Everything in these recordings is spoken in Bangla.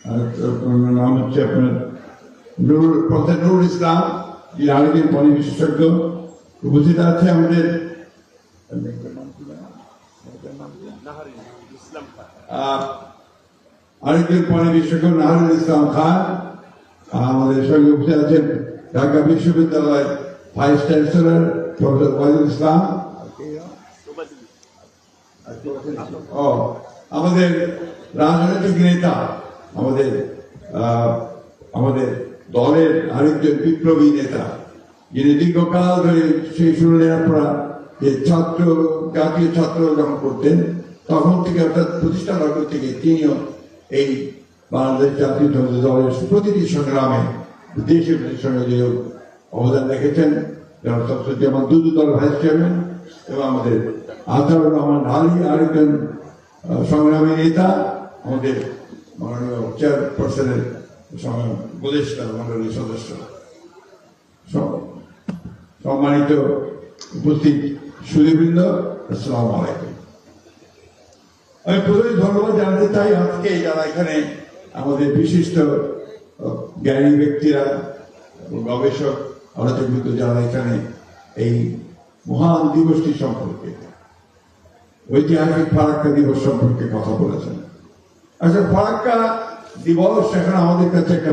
নাম হচ্ছে আপনার প্রফেসর নুরুল ইসলাম, যিনি আরেকজন পানি বিশেষজ্ঞ। উপস্থিত আছে আমাদের আরেকজন পানি বিশেষজ্ঞ নাহরুল ইসলাম খান। আমাদের সঙ্গে উপস্থিত আছেন ঢাকা বিশ্ববিদ্যালয়ের ভাইস চ্যান্সেলর প্রফেসর ওয়াহিদুল ইসলাম। আমাদের রাজনৈতিক নেতা, আমাদের দলের আরেকজন বিপ্লবী নেতা, যিনি দীর্ঘকাল ধরে সেই শুনলেন আপনারা যে জাতীয় ছাত্র যখন করতেন তখন থেকে অর্থাৎ প্রতিষ্ঠা লগ্ন থেকে তিনিও এই বাংলাদেশ জাতীয় দলের প্রতিটি সংগ্রামে দেশের সঙ্গে যে অবদান রেখেছেন। যেমন দুদু দল ভাইস চেয়ারম্যান এবং আমাদের আতাউর রহমান আলী আরেকজন সংগ্রামী নেতা, আমাদের মাননীয় চেয়ারপারসনের উপদেষ্টা মন্ডলীর সদস্য, সম্মানিত উপস্থিত সুধীবৃন্দ, আসসালামু আলাইকুম। আমি প্রথমে ধন্যবাদ জানাতে চাই আজকে যারা এখানে আমাদের বিশিষ্ট জ্ঞানী ব্যক্তিরা, গবেষক, আলোচকবৃন্দ যারা এখানে এই মহান দিবসটি সম্পর্কে, ঐতিহাসিক ফারাক্কা দিবস সম্পর্কে কথা বলেছেন। আচ্ছা, ফারাক্কা দিবস এখন আমাদের কাছে একটা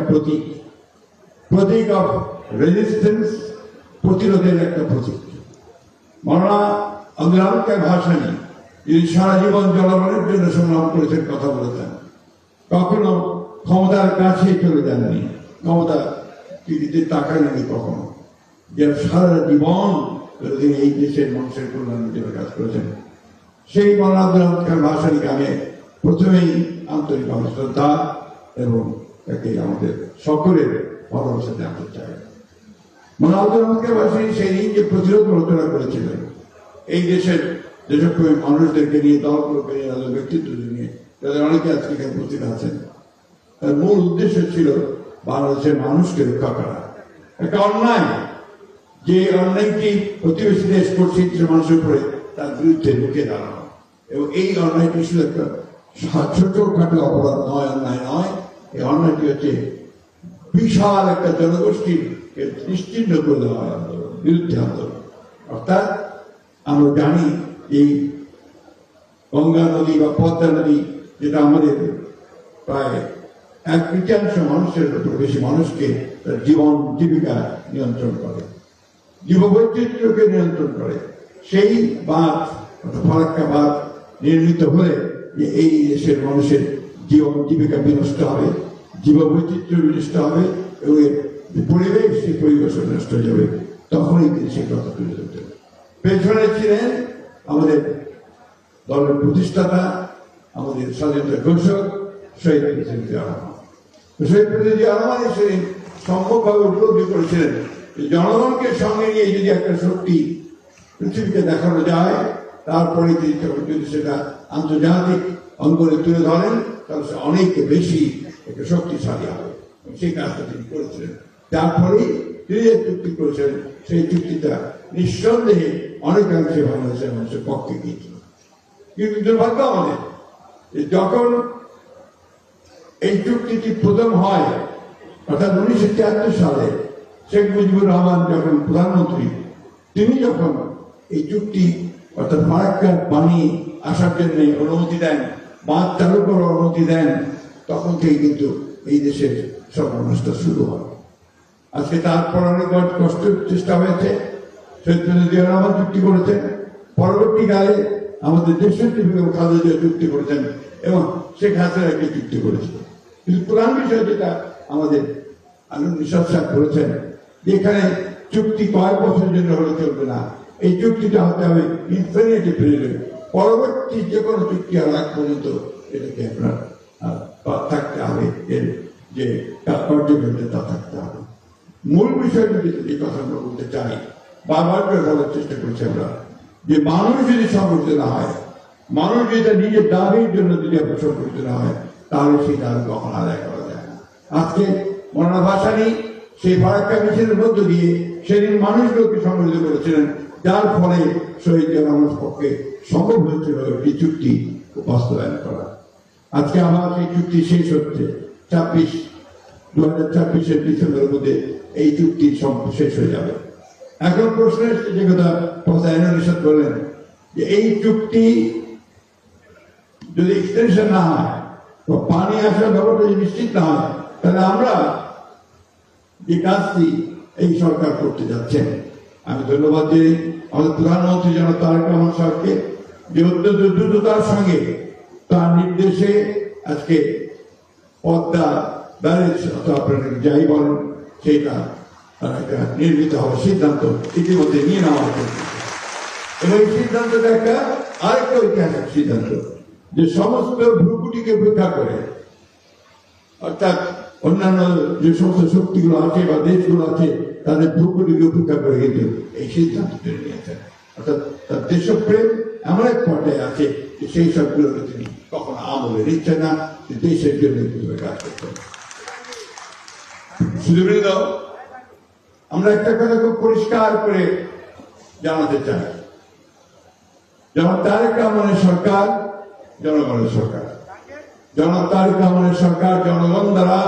প্রতীক অফ রেজিস্ট্যান্স, প্রতিরোধের একটা প্রতীক। মাওলানা আব্দুল হামিদ খান ভাসানী, যিনি সারা জীবন জনগণের জন্য সংগ্রাম করেছেন, কথা বলেছেন, কখনো ক্ষমতার কাছে চলে যাননি, ক্ষমতা দিতে তাকাননি কখনো, যে সারা জীবন তিনি এই দেশের মানুষের কল্যাণের জন্য কাজ করেছেন। সেই মাওলানা আব্দুল হামিদ খান ভাসানীকে আমি প্রথমেই আন্তরিক শ্রদ্ধা এবং তাকে আমাদের সকলের ভালোবাসা জানতে চাই। মাওলানা আব্দুল হামিদ খান ভাসানী সেই দিন যে প্রতিরোধ রচনা করেছিলেন, এই দেশের যেসব মানুষদেরকে নিয়ে, দলগুলোকে নিয়ে, তাদের ব্যক্তিত্ব নিয়ে, তাদের অনেকে আজকে এখানে উপস্থিত আছেন, তার মূল উদ্দেশ্য ছিল বাংলাদেশের মানুষকে রক্ষা করা। একটা অন্যায়, যে অন্যায়টি প্রতিবেশী দেশ করছে মানুষের উপরে, তার বিরুদ্ধে রুখে দাঁড়ানো। এবং এই অন্যায়টি শুধু একটা ছোটখাটো অপরাধ নয়, অন্যায় নয়, এই অন্যায়টি হচ্ছে বিশাল একটা জনগোষ্ঠীকে নিশ্চিহ্ন করে দেওয়া আন্দোলন, বিরুদ্ধে আন্দোলন। অর্থাৎ আমরা জানি এই গঙ্গা নদী বা পদ্মা নদী, যেটা আমাদের প্রায় 1/3 মানুষের উপর বেশি মানুষকে তার জীবন জীবিকা নিয়ন্ত্রণ করে, জীববৈচিত্র্যকে নিয়ন্ত্রণ করে, সেই বাঁধ ফারাক্কা বাঁধ নির্মিত হলে যে এই দেশের মানুষের জীবন জীবিকা বিনষ্ট হবে, জীববৈচিত্র্য বিনষ্ট হবে এবং পরিবেশ, সেই পরিবেশ নষ্ট হয়ে যাবে। তখনই তিনি সেই কথা তুলে ধরতেন। পেছনে ছিলেন আমাদের দলের প্রতিষ্ঠাতা, আমাদের স্বাধীনতা ঘোষক শহীদ প্রেসিডেন্ট জিয়া রহমান। শহীদ প্রেসিডেন্ট জিয়া রহমান সেদিন সম্ভবভাবে উপলব্ধি করেছিলেন যে জনগণকে সঙ্গে নিয়ে যদি একটা শক্তি পৃথিবীকে দেখানো যায়, তারপরে তিনি যদি সেটা আন্তর্জাতিক অঙ্গনে তুলে ধরেন, তাহলে সে অনেক বেশি একটা শক্তিশালী হবে। সেই কাজটা তিনি করেছিলেন। তারপরেই তিনি যে চুক্তি করেছিলেন, সেই চুক্তিটা নিঃসন্দেহে অনেকাংশে বাংলাদেশের মানুষের পক্ষে গিয়েছিল। কিন্তু দুর্ভাগ্য আমাদের, যখন এই চুক্তিটি প্রথম হয়, অর্থাৎ 1973 সালে শেখ মুজিবুর রহমান যখন প্রধানমন্ত্রী, তিনি যখন এই চুক্তি অর্থাৎ ফারাক্কা পানি আসার জন্য অনুমতি দেন, বাঁধ চালু করার অনুমতি দেন, তখন থেকে কিন্তু এই দেশের সর্বনাশটা শুরু হয়। আজকে তারপর অনেক কষ্টের চেষ্টা হয়েছে, শহীদ প্রেসিডেন্ট জিয়া রহমান চুক্তি করেছেন, পরবর্তীকালে আমাদের দেশের খালেদা জিয়া চুক্তি করেছেন এবং শেখ হাসিনা একটি চুক্তি করেছিল। কিন্তু প্রধান বিষয় যেটা আমাদের নিঃশ্বাস করেছেন, যেখানে চুক্তি কয়েক বছরের জন্য হলে চলবে না, এই চুক্তিটা হতে হবে ইনফিনিটি পিরিয়ডে, পরবর্তী যে কোনো চুক্তি আর আগ পর্যন্ত এটাকে আপনার থাকতে হবে, এর যে কার্যক্রমটা তা থাকতে হবে। মূল বিষয়টা যে কথা আমরা বলতে চাই, বারবার করে বলার চেষ্টা করছি আমরা, যে মানুষ যদি সংগঠিত না হয়, মানুষ যেটা নিজের দাবির জন্য যদি আপনার সংগঠিত না হয়, তাহলে সেই দাবি কখন আদায় করা যায় না। আজকে মাওলানা ভাসানী সেই ফারাক্কা মিছিলের মধ্য দিয়ে সেদিন মানুষগুলোকে সংগঠিত করেছিলেন, যার ফলে শহীদ জিয়া রহমানের পক্ষে সম্ভব হয়েছিল একটি চুক্তি বাস্তবায়ন করা। আজকে আমার সেই চুক্তি শেষ হচ্ছে, 2026 ডিসেম্বরের মধ্যে এই চুক্তি শেষ হয়ে যাবে। এখন প্রশ্ন এসছে যে কথা প্রধান বললেন যে এই চুক্তি যদি এক্সটেনশন না হয়, পানি আসার ব্যাপারটা যদি নিশ্চিত না হয়, তাহলে আমরা যে কাজটি এই সরকার করতে যাচ্ছেন, আমি ধন্যবাদ দিই আমাদের প্রধানমন্ত্রী জনাব তারেক রহমান সাহেবকে যে অত্যন্ত দ্রুততার সঙ্গে তার নির্দেশে আজকে পদ্মা ব্যারেজ অথবা আপনারা যাই বলেন সেইটা নির্মিত হওয়ার সিদ্ধান্ত ইতিমধ্যে নিয়ে নেওয়া হয়েছে। এবং এই সিদ্ধান্তটা একটা আরেকটা ঐতিহাসিক সিদ্ধান্ত যে সমস্ত ভ্রুকুটিকে উপেক্ষা করে, অর্থাৎ অন্যান্য যে সমস্ত শক্তিগুলো আছে বা দেশগুলো আছে তাদের ভ্রুকুটিকে উপেক্ষা করে কিন্তু এই সিদ্ধান্ত নিয়েছেন। অর্থাৎ তার দেশপ্রেম এমন এক পর্যায়ে আছে যে সেই সবগুলোকে তিনি কখনো আমলে নিচ্ছেন না, দেশের জন্য কাজ করতেন। সুধীবৃন্দ, আমরা একটা কথা খুব পরিষ্কার করে জানাতে চাই, জনাব তারেক রহমানের সরকার জনগণের সরকার। জনাব তারেক রহমানের সরকার জনগণ দ্বারা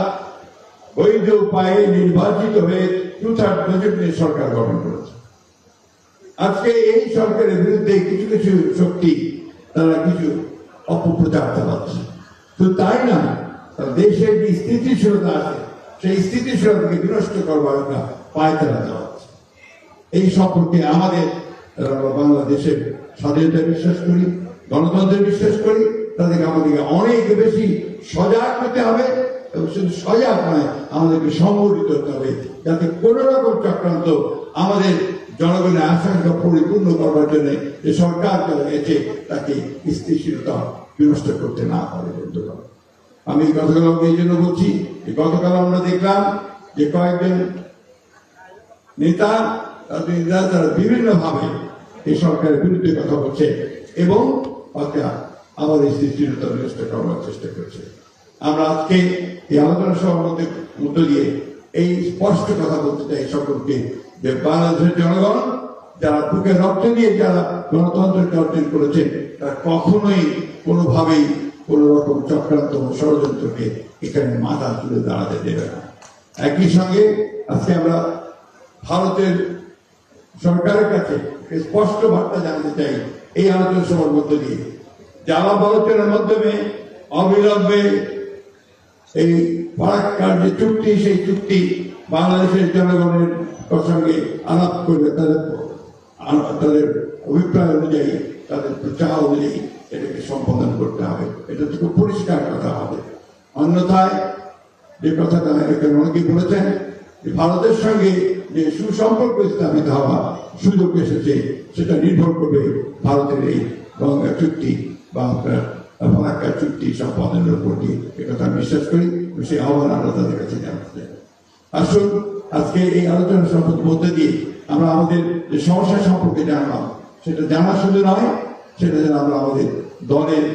বৈধ উপায়ে নির্বাচিত হয়ে 2/3 বাজেট নিয়ে সরকার গঠন করেছে। আজকে এই সরকারের বিরুদ্ধে কিছু কিছু শক্তি তারা কিছু অপপ্রচার চালাচ্ছে। শুধু তাই না, দেশের যে স্থিতিশীলতা আছে সেই স্থিতিশীলতাকে বিনষ্ট করবার একটা পায়তারা চালাচ্ছে। এই সম্পর্কে আমাদের বাংলাদেশের স্বাধীনতা বিশ্বাস করি, গণতন্ত্রে বিশ্বাস করি, তাদেরকে আমাদেরকে অনেক বেশি সজাগ হতে হবে এবং শুধু সজাগ নয়, আমাদেরকে সংগঠিত হতে হবে যাতে কোন রকম চক্রান্ত আমাদের জনগণের আশঙ্কা পরিপূর্ণ করবার জন্য যে সরকার চালিয়েছে তাকে স্থিতিশীলতা বিনষ্ট করতে না পারে। আমি গতকাল এই জন্য বলছি, গতকাল আমরা দেখলাম যে কয়েকজন নেতা তারা বিভিন্ন ভাবে এই সরকারের বিরুদ্ধে কথা বলছে এবং আবার এই স্থিতিশীলতা বিনষ্ট করবার চেষ্টা করছে। আমরা আজকে এই আলোচনা সভার মধ্য দিয়ে এই স্পষ্ট কথা বলতে চাই সকলকে যে বাংলাদেশের জনগণ যারা বুকে রক্ত দিয়ে যারা গণতন্ত্রকে অর্জন করেছে তারা কখনোই কোনোভাবেই কোন রকম চক্রান্ত ষড়যন্ত্রকে এখানে মাথা তুলে দাঁড়াতে দেবে না। একই সঙ্গে আজকে আমরা ভারতের সরকারের কাছে স্পষ্ট বার্তা জানাতে চাই এই আলোচনা সভার মধ্য দিয়ে, যারা আলোচনার মাধ্যমে অবিলম্বে এই ফারাক্কার যে চুক্তি সেই চুক্তি বাংলাদেশের জনগণের সঙ্গে আলাপ করবে, তাদের অভিপ্রায় অনুযায়ী তাদের প্রচার অনুযায়ী এটাকে সম্পাদন করতে হবে। এটা তো খুব পরিষ্কার কথা হবে। অন্যথায় যে কথাটা এখানে অনেকেই বলেছেন যে ভারতের সঙ্গে যে সুসম্পর্ক স্থাপিত হওয়া সুযোগ এসেছে সেটা নির্ভর করবে ভারতের এই গঙ্গা চুক্তি বা আপনার ফারাক্কা চুক্তি সম্পাদনের উপর দিয়ে। একথা বিশ্বাস করি, সেই আহ্বান আমরা তাদের কাছে জানাতে চাই। আসুন আজকে এই আলোচনা সম্পর্কের মধ্যে দিয়ে আমরা আমাদের যে সমস্যা সম্পর্কে জানলাম সেটা জানা শুধু নয়, সেটা যেন আমরা আমাদের দলের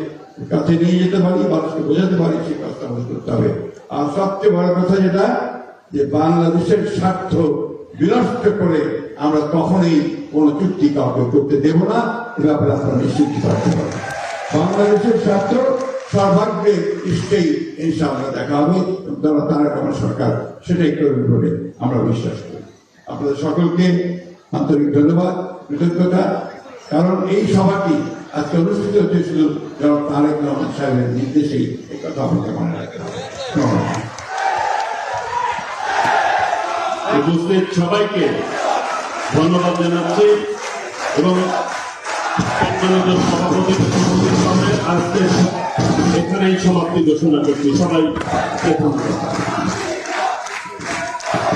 কাছে নিয়ে যেতে পারি, মানুষকে বোঝাতে পারি, সেই কাজটা আমাদের করতে হবে। আর সবচেয়ে বড় কথা যেটা যে বাংলাদেশের স্বার্থ বিনষ্ট করে আমরা কখনোই কোন চুক্তি কাউকে করতে দেব না, এ ব্যাপারে আপনারা নিশ্চিত থাকতে পারেন। বাংলাদেশের স্বার্থ সর্বাগ্রে নিশ্চয়ই ইনশাআল্লাহ দেখা হবে, তারা তারেক রহমান সরকার সেটাই করবে বলে আমরা বিশ্বাস করি। আপনাদের সকলকে আন্তরিক ধন্যবাদ, কৃতজ্ঞতা। কারণ এই সভাটি আজকে অনুষ্ঠিত হচ্ছে শুধু জনাব তারেক রহমান সাহেবের নির্দেশেই, এই কথা আমাকে মনে রাখতে হবে। উপস্থিত সবাইকে ধন্যবাদ জানাচ্ছি এবং সভাপতির আজকে এখানেই সমাপ্তি ঘোষণা করছি। সবাই ধন্যবাদ।